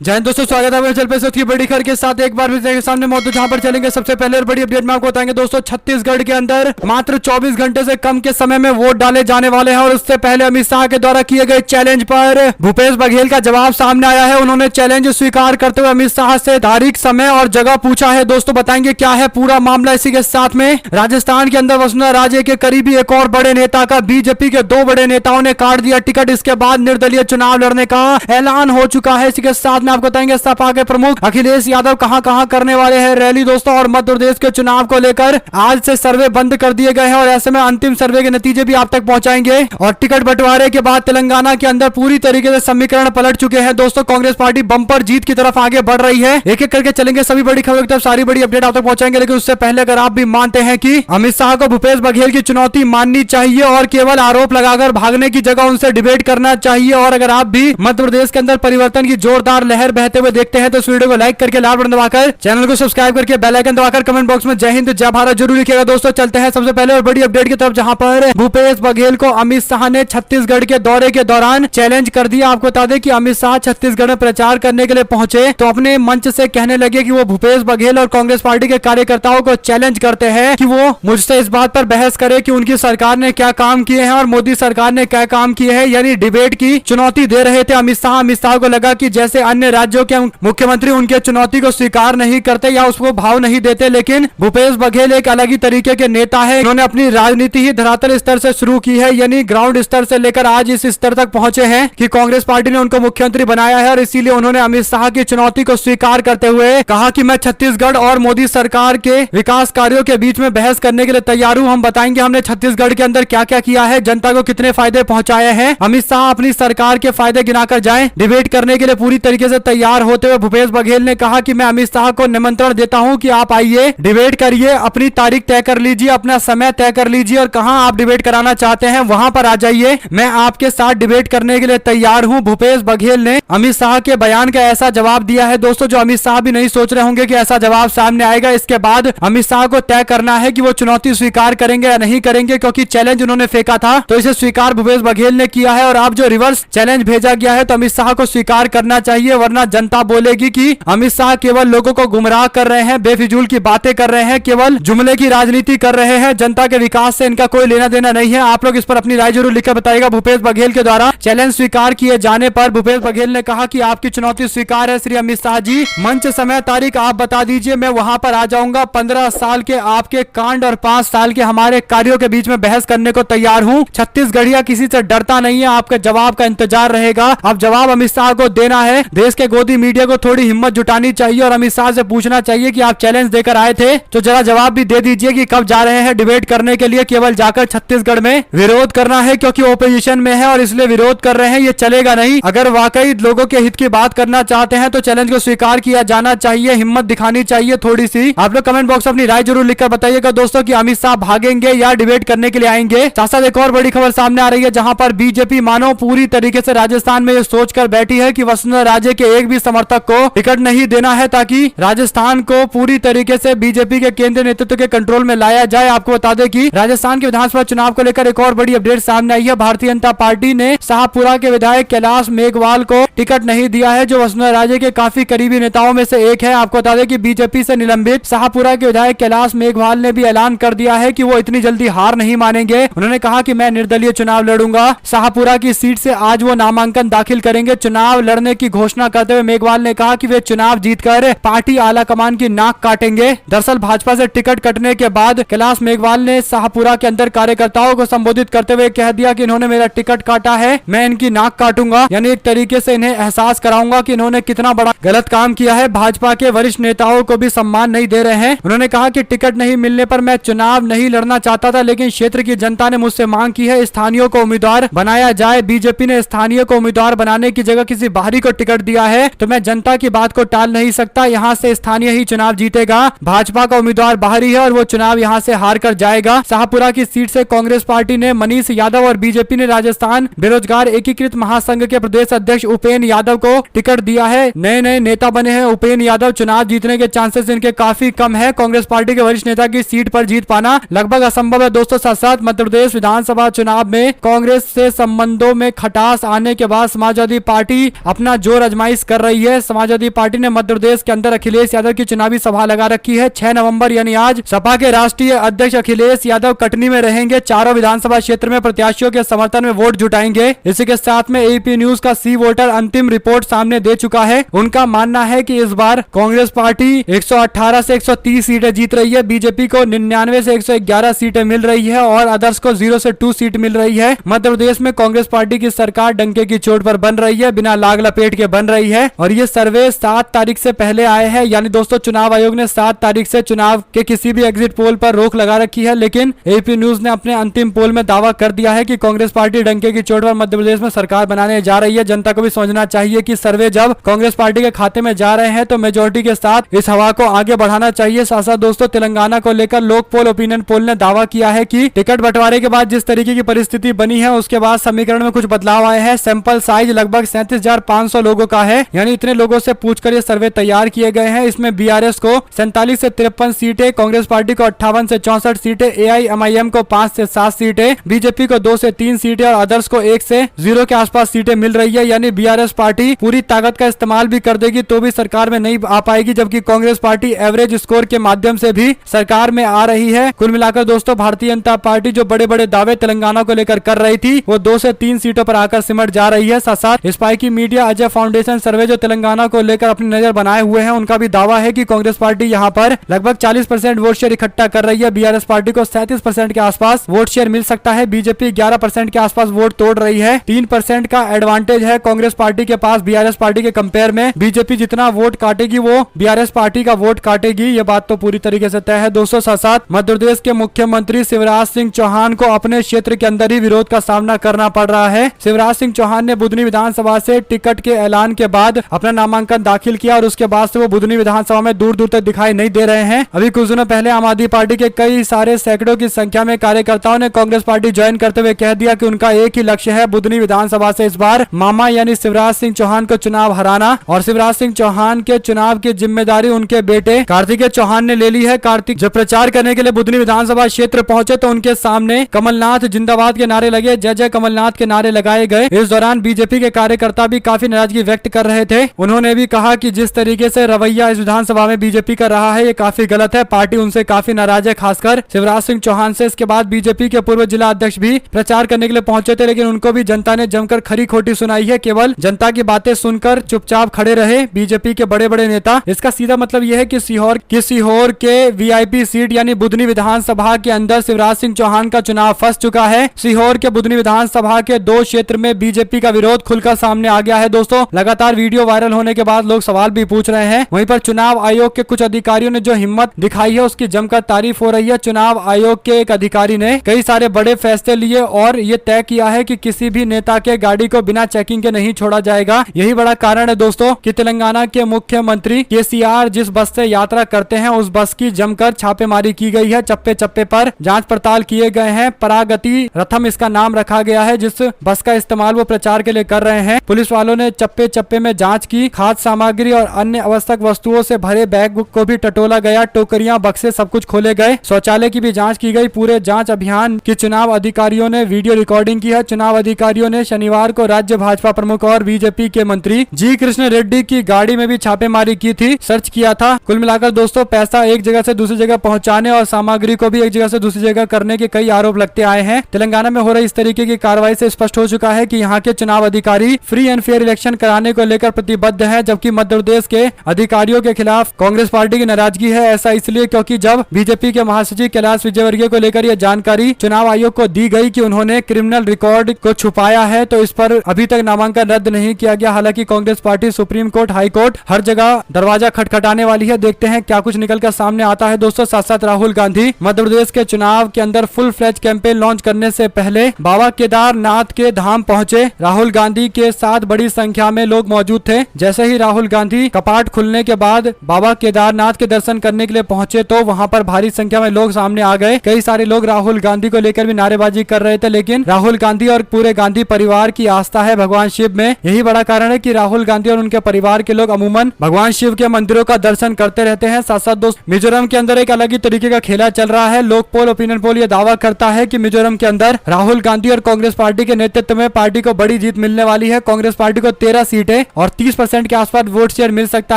जय हिंद दोस्तों, स्वागत है मेरे चैनल पे। सबकी बड़ी खबर के साथ एक बार फिर सामने मौजूद, जहां पर चलेंगे सबसे पहले और बड़ी अपडेट में आपको बताएंगे दोस्तों, छत्तीसगढ़ के अंदर मात्र 24 घंटे से कम के समय में वोट डाले जाने वाले हैं। और उससे पहले अमित शाह के द्वारा किए गए चैलेंज पर भूपेश बघेल का जवाब सामने आया है। उन्होंने चैलेंज स्वीकार करते हुए अमित शाह से तारीख, समय और जगह पूछा है। दोस्तों बताएंगे क्या है पूरा मामला। इसी के साथ में राजस्थान के अंदर वसुंधरा राजे के करीबी एक और बड़े नेता का बीजेपी के 2 बड़े नेताओं ने काट दिया टिकट। इसके बाद निर्दलीय चुनाव लड़ने का ऐलान हो चुका है। इसी के साथ में आपको बताएंगे सपा के प्रमुख अखिलेश यादव कहां करने वाले हैं रैली दोस्तों। और मध्य प्रदेश के चुनाव को लेकर आज से सर्वे बंद कर दिए गए हैं और ऐसे में अंतिम सर्वे के नतीजे भी आप तक पहुंचाएंगे। और टिकट बंटवारे के बाद तेलंगाना के अंदर पूरी तरीके से समीकरण पलट चुके हैं दोस्तों। कांग्रेस पार्टी बंपर जीत की तरफ आगे बढ़ रही है। एक एक करके चलेंगे सभी बड़ी खबरों की तरफ, सारी बड़ी अपडेट आप तक पहुंचाएंगे। लेकिन उससे पहले अगर आप भी मानते हैं कि अमित शाह को भूपेश बघेल की चुनौती माननी चाहिए और केवल आरोप लगाकर भागने की जगह उनसे डिबेट करना चाहिए, और अगर आप भी मध्य प्रदेश के अंदर परिवर्तन की जोरदार लहर बहते हुए देखते हैं तो इस वीडियो को लाइक करके लाल बटन दबाकर, चैनल को सब्सक्राइब करके बेल आइकन दबाकर कमेंट बॉक्स में जय हिंद जय भारत जरूर लिखिएगा। दोस्तों चलते हैं सबसे पहले और बड़ी अपडेट की तरफ, जहां पर भूपेश बघेल को अमित शाह ने छत्तीसगढ़ के दौरे के दौरान चैलेंज कर दिया। आपको बता दें कि अमित शाह छत्तीसगढ़ में प्रचार करने के लिए पहुंचे तो अपने मंच से कहने लगे कि वो भूपेश बघेल और कांग्रेस पार्टी के कार्यकर्ताओं को चैलेंज करते हैं कि वो मुझसे इस बात पर बहस करे कि उनकी सरकार ने क्या काम किए हैं और मोदी सरकार ने क्या काम किए हैं, यानी डिबेट की चुनौती दे रहे थे अमित शाह। अमित शाह को लगा कि जैसे अन्य राज्यों के मुख्यमंत्री उनके चुनौती को स्वीकार नहीं करते या उसको भाव नहीं देते, लेकिन भूपेश बघेल एक अलग ही तरीके के नेता है। उन्होंने अपनी राजनीति ही धरातल स्तर से शुरू की है, यानी ग्राउंड स्तर से लेकर आज इस स्तर तक पहुंचे हैं कि कांग्रेस पार्टी ने उनको मुख्यमंत्री बनाया है। और इसीलिए उन्होंने अमित शाह की चुनौती को स्वीकार करते हुए कहा कि मैं छत्तीसगढ़ और मोदी सरकार के विकास कार्यों के बीच में बहस करने के लिए तैयार हूं। हम बताएंगे हमने छत्तीसगढ़ के अंदर क्या क्या किया है, जनता को कितने फायदे पहुंचाए हैं। अमित शाह अपनी सरकार के फायदे गिनाकर जाएं। डिबेट करने के लिए पूरी तरीके से तैयार होते हुए भूपेश बघेल ने कहा कि मैं अमित शाह को निमंत्रण देता हूं कि आप आइए, डिबेट करिए, अपनी तारीख तय कर लीजिए, अपना समय तय कर लीजिए और कहां आप डिबेट कराना चाहते हैं वहां पर आ जाइए। मैं आपके साथ डिबेट करने के लिए तैयार हूं। भूपेश बघेल ने अमित शाह के बयान का ऐसा जवाब दिया है दोस्तों, जो अमित शाह भी नहीं सोच रहे होंगे कि ऐसा जवाब सामने आएगा। इसके बाद अमित शाह को तय करना है कि वो चुनौती स्वीकार करेंगे या नहीं करेंगे, क्योंकि चैलेंज उन्होंने फेंका था तो इसे स्वीकार भूपेश बघेल ने किया है। और अब जो रिवर्स चैलेंज भेजा गया है तो अमित शाह को स्वीकार करना चाहिए, वरना जनता बोलेगी कि अमित शाह केवल लोगों को गुमराह कर रहे हैं, बेफिजूल की बातें कर रहे हैं, केवल जुमले की राजनीति कर रहे हैं, जनता के विकास से इनका कोई लेना देना नहीं है। आप लोग इस पर अपनी राय जरूर लिखकर बताइएगा। भूपेश बघेल के द्वारा चैलेंज स्वीकार किए जाने पर भूपेश बघेल ने कहा कि आपकी चुनौती स्वीकार है श्री अमित शाह जी, मंच, समय, तारीख आप बता दीजिए, मैं वहां पर आ जाऊंगा। 15 साल के आपके कांड और 5 साल के हमारे कार्यों के बीच में बहस करने को तैयार हूं। छत्तीसगढ़िया किसी से डरता नहीं है, आपके जवाब का इंतजार रहेगा। अब जवाब अमित शाह को देना है। देश के गोदी मीडिया को थोड़ी हिम्मत जुटानी चाहिए और अमित शाह से पूछना चाहिए कि आप चैलेंज देकर आए थे तो जरा जवाब भी दे दीजिए कि कब जा रहे हैं डिबेट करने के लिए। केवल जाकर छत्तीसगढ़ में विरोध करना है क्योंकि ओपोजिशन में है और इसलिए विरोध कर रहे हैं, ये चलेगा नहीं। अगर वाकई लोगों के हित की बात करना चाहते हैं तो चैलेंज को स्वीकार किया जाना चाहिए, हिम्मत दिखानी चाहिए थोड़ी सी। आप लोग कमेंट बॉक्स में अपनी राय जरूर लिखकर बताइएगा दोस्तों कि अमित शाह भागेंगे या डिबेट करने के लिए आएंगे। साथ एक और बड़ी खबर सामने आ रही है, जहां पर बीजेपी मानो पूरी तरीके से राजस्थान में ये सोचकर बैठी है कि वसुंधरा राजे के एक भी समर्थक को टिकट नहीं देना है, ताकि राजस्थान को पूरी तरीके से बीजेपी के केंद्रीय नेतृत्व के कंट्रोल में लाया जाए। आपको बता दें कि राजस्थान के विधानसभा चुनाव को लेकर एक और बड़ी अपडेट सामने आई है। भारतीय जनता पार्टी ने शाहपुरा के विधायक कैलाश मेघवाल को टिकट नहीं दिया है, जो वसुंधरा राजे के काफी करीबी नेताओं में से एक है। आपको बता दें कि बीजेपी से निलंबित शाहपुरा के विधायक कैलाश मेघवाल ने भी ऐलान कर दिया है कि वो इतनी जल्दी हार नहीं मानेंगे। उन्होंने कहा कि मैं निर्दलीय चुनाव लड़ूंगा, शाहपुरा की सीट से आज वो नामांकन दाखिल करेंगे। चुनाव लड़ने की घोषणा करते हुए मेघवाल ने कहा कि वे चुनाव जीतकर पार्टी आला कमान की नाक काटेंगे। दरअसल भाजपा से टिकट कटने के बाद कैलाश मेघवाल ने शाहपुरा के अंदर कार्यकर्ताओं को संबोधित करते हुए कह दिया कि इन्होंने मेरा टिकट काटा है, मैं इनकी नाक काटूंगा, यानी एक तरीके से इन्हें एहसास कराऊंगा कि इन्होंने कितना बड़ा गलत काम किया है। भाजपा के वरिष्ठ नेताओं को भी सम्मान नहीं दे रहे हैं। उन्होंने कहा कि टिकट नहीं मिलने पर मैं चुनाव नहीं लड़ना चाहता था, लेकिन क्षेत्र की जनता ने मुझसे मांग की है स्थानीय को उम्मीदवार बनाया जाए। बीजेपी ने स्थानीय को उम्मीदवार बनाने की जगह किसी बाहरी को टिकट दिया है, तो मैं जनता की बात को टाल नहीं सकता। यहाँ से स्थानीय ही चुनाव जीतेगा। भाजपा का उम्मीदवार बाहरी है और वो चुनाव यहाँ से हार कर जाएगा। शाहपुरा की सीट से कांग्रेस पार्टी ने मनीष यादव और बीजेपी ने राजस्थान बेरोजगार एकीकृत महासंघ के प्रदेश अध्यक्ष उपेंद्र यादव को टिकट दिया है। नए नए नेता बने हैं उपेंद्र यादव, चुनाव जीतने के चांसेस इनके काफी कम है। कांग्रेस पार्टी के वरिष्ठ नेता की सीट पर जीत पाना लगभग असंभव है दोस्तों। साथ साथ मध्य प्रदेश विधानसभा चुनाव में कांग्रेस से संबंधों में खटास आने के बाद समाजवादी पार्टी अपना जोर आजमाई ऑर्गेनाइज कर रही है। समाजवादी पार्टी ने मध्य प्रदेश के अंदर अखिलेश यादव की चुनावी सभा लगा रखी है। 6 नवंबर यानी आज सपा के राष्ट्रीय अध्यक्ष अखिलेश यादव कटनी में रहेंगे। चारों विधानसभा क्षेत्र में प्रत्याशियों के समर्थन में वोट जुटाएंगे। इसी के साथ में एपी न्यूज का सी वोटर अंतिम रिपोर्ट सामने दे चुका है। उनका मानना है कि इस बार कांग्रेस पार्टी 118 से 130 सीटें जीत रही है, बीजेपी को 99 से 111 सीटें मिल रही है और अदर्स को 0 से 2 सीट मिल रही है। मध्य प्रदेश में कांग्रेस पार्टी की सरकार डंके की चोट पर बन रही है, बिना लाग लपेट के बन रही है। और ये सर्वे 7 तारीख से पहले आए हैं, यानी दोस्तों चुनाव आयोग ने 7 तारीख से चुनाव के किसी भी एग्जिट पोल पर रोक लगा रखी है। लेकिन एपी न्यूज ने अपने अंतिम पोल में दावा कर दिया है कि कांग्रेस पार्टी डंके की चोट पर मध्य प्रदेश में सरकार बनाने जा रही है। जनता को भी समझना चाहिए कि सर्वे जब कांग्रेस पार्टी के खाते में जा रहे हैं तो मेजोरिटी के साथ इस हवा को आगे बढ़ाना चाहिए। साथ साथ दोस्तों तेलंगाना को लेकर लोक पोल ओपिनियन पोल ने दावा किया है कि टिकट बंटवारे के बाद जिस तरीके की परिस्थिति बनी है उसके बाद समीकरण में कुछ बदलाव आए हैं। सैंपल साइज लगभग 37,500 लोगों का है, यानी इतने लोगों से पूछकर ये सर्वे तैयार किए गए हैं। इसमें बीआरएस को 47 से 53 सीटें, कांग्रेस पार्टी को 58 से 64 सीटें, एआईएमआईएम को 5 से 7 सीटें, बीजेपी को 2 से 3 सीटें और अदर्स को 1 से 0 के आसपास सीटें मिल रही है। यानी बीआरएस पार्टी पूरी ताकत का इस्तेमाल भी कर देगी तो भी सरकार में नहीं आ पाएगी, जबकि कांग्रेस पार्टी एवरेज स्कोर के माध्यम से भी सरकार में आ रही है। कुल मिलाकर दोस्तों भारतीय जनता पार्टी जो बड़े बड़े दावे तेलंगाना को लेकर कर रही थी वो 2 से 3 सीटों पर आकर सिमट जा रही है। साथ साथ स्पाइकी मीडिया, अजय फाउंडेशन सर्वे जो तेलंगाना को लेकर अपनी नजर बनाए हुए हैं, उनका भी दावा है कि कांग्रेस पार्टी यहां पर लगभग 40% वोट शेयर इकट्ठा कर रही है। बीआरएस पार्टी को 37% के आसपास वोट शेयर मिल सकता है, बीजेपी 11% के आसपास वोट तोड़ रही है। 3% का एडवांटेज है कांग्रेस पार्टी के पास बीआरएस पार्टी के कंपेयर में। बीजेपी जितना वोट काटेगी वो बीआरएस पार्टी का वोट काटेगी, ये बात तो पूरी तरीके से तय है। दोस्तों साथ साथ मध्य प्रदेश के मुख्यमंत्री शिवराज सिंह चौहान को अपने क्षेत्र के अंदर ही विरोध का सामना करना पड़ रहा है। शिवराज सिंह चौहान ने बुधनी विधानसभा से टिकट के ऐलान के बाद अपना नामांकन दाखिल किया और उसके बाद से वो बुधनी विधानसभा में दूर दूर तक दिखाई नहीं दे रहे हैं। अभी कुछ दिनों पहले आम आदमी पार्टी के कई सारे सैकड़ों की संख्या में कार्यकर्ताओं ने कांग्रेस पार्टी ज्वाइन करते हुए कह दिया कि उनका एक ही लक्ष्य है, बुधनी विधानसभा से इस बार मामा यानी शिवराज सिंह चौहान को चुनाव हराना। और शिवराज सिंह चौहान के चुनाव की जिम्मेदारी उनके बेटे कार्तिकेय चौहान ने ले ली है। कार्तिक जब प्रचार करने के लिए बुधनी विधानसभा क्षेत्र पहुंचे तो उनके सामने कमलनाथ जिंदाबाद के नारे लगे, जय जय कमलनाथ के नारे लगाए गए। इस दौरान बीजेपी के कार्यकर्ता भी काफी नाराजगी व्यक्त कर रहे थे। उन्होंने भी कहा कि जिस तरीके से रवैया इस विधानसभा में बीजेपी कर रहा है ये काफी गलत है, पार्टी उनसे काफी नाराज है, खासकर शिवराज सिंह चौहान से। इसके बाद बीजेपी के पूर्व जिला अध्यक्ष भी प्रचार करने के लिए पहुंचे थे, लेकिन उनको भी जनता ने जमकर खरी खोटी सुनाई है। केवल जनता की बातें सुनकर चुपचाप खड़े रहे बीजेपी के बड़े बड़े नेता। इसका सीधा मतलब यह है कि सीहोर के वीआईपी सीट यानी बुधनी विधानसभा के अंदर शिवराज सिंह चौहान का चुनाव फंस चुका है। सीहोर के बुधनी विधानसभा के 2 क्षेत्र में बीजेपी का विरोध खुलकर सामने आ गया है। दोस्तों लगातार वीडियो वायरल होने के बाद लोग सवाल भी पूछ रहे हैं। वहीं पर चुनाव आयोग के कुछ अधिकारियों ने जो हिम्मत दिखाई है उसकी जमकर तारीफ हो रही है। चुनाव आयोग के एक अधिकारी ने कई सारे बड़े फैसले लिए और ये तय किया है कि किसी भी नेता के गाड़ी को बिना चेकिंग के नहीं छोड़ा जाएगा। यही बड़ा कारण है दोस्तों कि तेलंगाना के मुख्यमंत्री केसीआर जिस बस से यात्रा करते हैं उस बस की जमकर छापेमारी की गई है। चप्पे चप्पे पर जांच पड़ताल किए गए हैं। परागति रथम इसका नाम रखा गया है जिस बस का इस्तेमाल वो प्रचार के लिए कर रहे हैं। पुलिस वालों ने चप्पे चप्पे में जांच की। खाद्य सामग्री और अन्य आवश्यक वस्तुओं से भरे बैग को भी टटोला गया। टोकरियां, बक्से सब कुछ खोले गए। शौचालय की भी जांच की गई। पूरे जांच अभियान की चुनाव अधिकारियों ने वीडियो रिकॉर्डिंग की है। चुनाव अधिकारियों ने शनिवार को राज्य भाजपा प्रमुख और बीजेपी के मंत्री जी कृष्ण रेड्डी की गाड़ी में भी छापेमारी की थी, सर्च किया था। कुल मिलाकर दोस्तों पैसा एक जगह से दूसरी जगह पहुंचाने और सामग्री को भी एक जगह से दूसरी जगह करने के कई आरोप लगते आए हैं। तेलंगाना में हो रही इस तरीके की कार्रवाई से स्पष्ट हो चुका है कि यहाँ के चुनाव अधिकारी फ्री एंड फेयर इलेक्शन कराने को लेकर प्रतिबद्ध है, जबकि मध्य प्रदेश के अधिकारियों के खिलाफ कांग्रेस पार्टी की नाराजगी है। ऐसा इसलिए क्योंकि जब बीजेपी के महासचिव कैलाश विजयवर्गीय को लेकर यह जानकारी चुनाव आयोग को दी गई कि उन्होंने क्रिमिनल रिकॉर्ड को छुपाया है तो इस पर अभी तक नामांकन रद्द नहीं किया गया। हालांकि Congress party supreme court, high court हर जगह दरवाजा खटखटाने वाली है। देखते हैं क्या कुछ निकल कर सामने आता है। दोस्तों साथ साथ राहुल गांधी मध्य प्रदेश के चुनाव के अंदर फुल फ्लैज कैंपेन लॉन्च करने से पहले बाबा केदारनाथ के धाम पहुंचे। राहुल गांधी के साथ बड़ी संख्या में लोग मौजूद थे। जैसे ही राहुल गांधी कपाट खुलने के बाद बाबा केदारनाथ के दर्शन करने के लिए पहुंचे तो वहां पर भारी संख्या में लोग सामने आ गए। कई सारे लोग राहुल गांधी को लेकर भी नारेबाजी कर रहे थे, लेकिन राहुल गांधी और पूरे गांधी परिवार की आस्था है भगवान शिव में। यही बड़ा कारण है कि राहुल गांधी और उनके परिवार के लोग अमूमन भगवान शिव के मंदिरों का दर्शन करते रहते हैं। साथ साथ दोस्त मिजोरम के अंदर एक अलग ही तरीके का खेला चल रहा है। लोक पोल, ओपिनियन पोल ये दावा करता है कि मिजोरम के अंदर राहुल गांधी और कांग्रेस पार्टी के नेतृत्व में पार्टी को बड़ी जीत मिलने वाली है। कांग्रेस पार्टी को 13 सीटें सीटें और 30% के आसपास वोट शेयर मिल सकता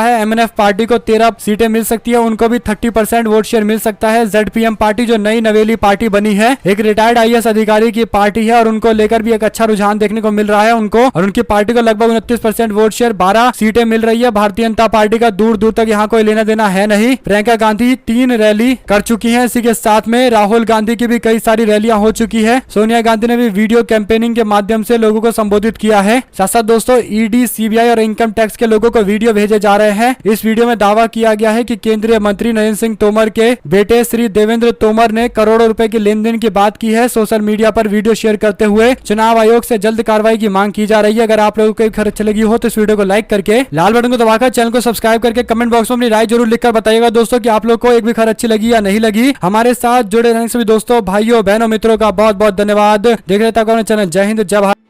है। MNF पार्टी को 13 सीटें मिल सकती है, उनको भी 30% वोट शेयर मिल सकता है। ZPM पार्टी जो नई नवेली पार्टी बनी है, एक रिटायर्ड IAS अधिकारी की पार्टी है और उनको लेकर भी एक अच्छा रुझान देखने को मिल रहा है उनको, और उनकी पार्टी को लगभग 29% वोट शेयर 12 सीटें मिल रही है। भारतीय जनता पार्टी का दूर दूर तक यहाँ कोई लेना देना है नहीं। प्रियंका गांधी 3 रैली कर चुकी है, इसी के साथ में राहुल गांधी की भी कई सारी रैलियां हो चुकी है। सोनिया गांधी ने भी वीडियो कैंपेनिंग के माध्यम से लोगों को संबोधित किया है। साथ साथ दोस्तों ED, CBI और इनकम टैक्स के लोगों को वीडियो भेजे जा रहे हैं। इस वीडियो में दावा किया गया है कि केंद्रीय मंत्री नरेंद्र सिंह तोमर के बेटे श्री देवेंद्र तोमर ने करोड़ों रुपए की लेन देन की बात की है। सोशल मीडिया पर वीडियो शेयर करते हुए चुनाव आयोग से जल्द कार्रवाई की मांग की जा रही है। अगर आप लोगों को खबर अच्छी लगी हो तो इस वीडियो को लाइक करके लाल बटन को दबाकर चैनल को सब्सक्राइब करके कमेंट बॉक्स में अपनी राय जरूर लिखकर बताइएगा दोस्तों कि आप लोग को एक भी खबर अच्छी लगी या नहीं लगी। हमारे साथ जुड़े रहने से भी दोस्तों, भाइयों, बहनों, मित्रों का बहुत बहुत धन्यवाद। देख रहे थे चैनल। जय हिंद, जय भारत।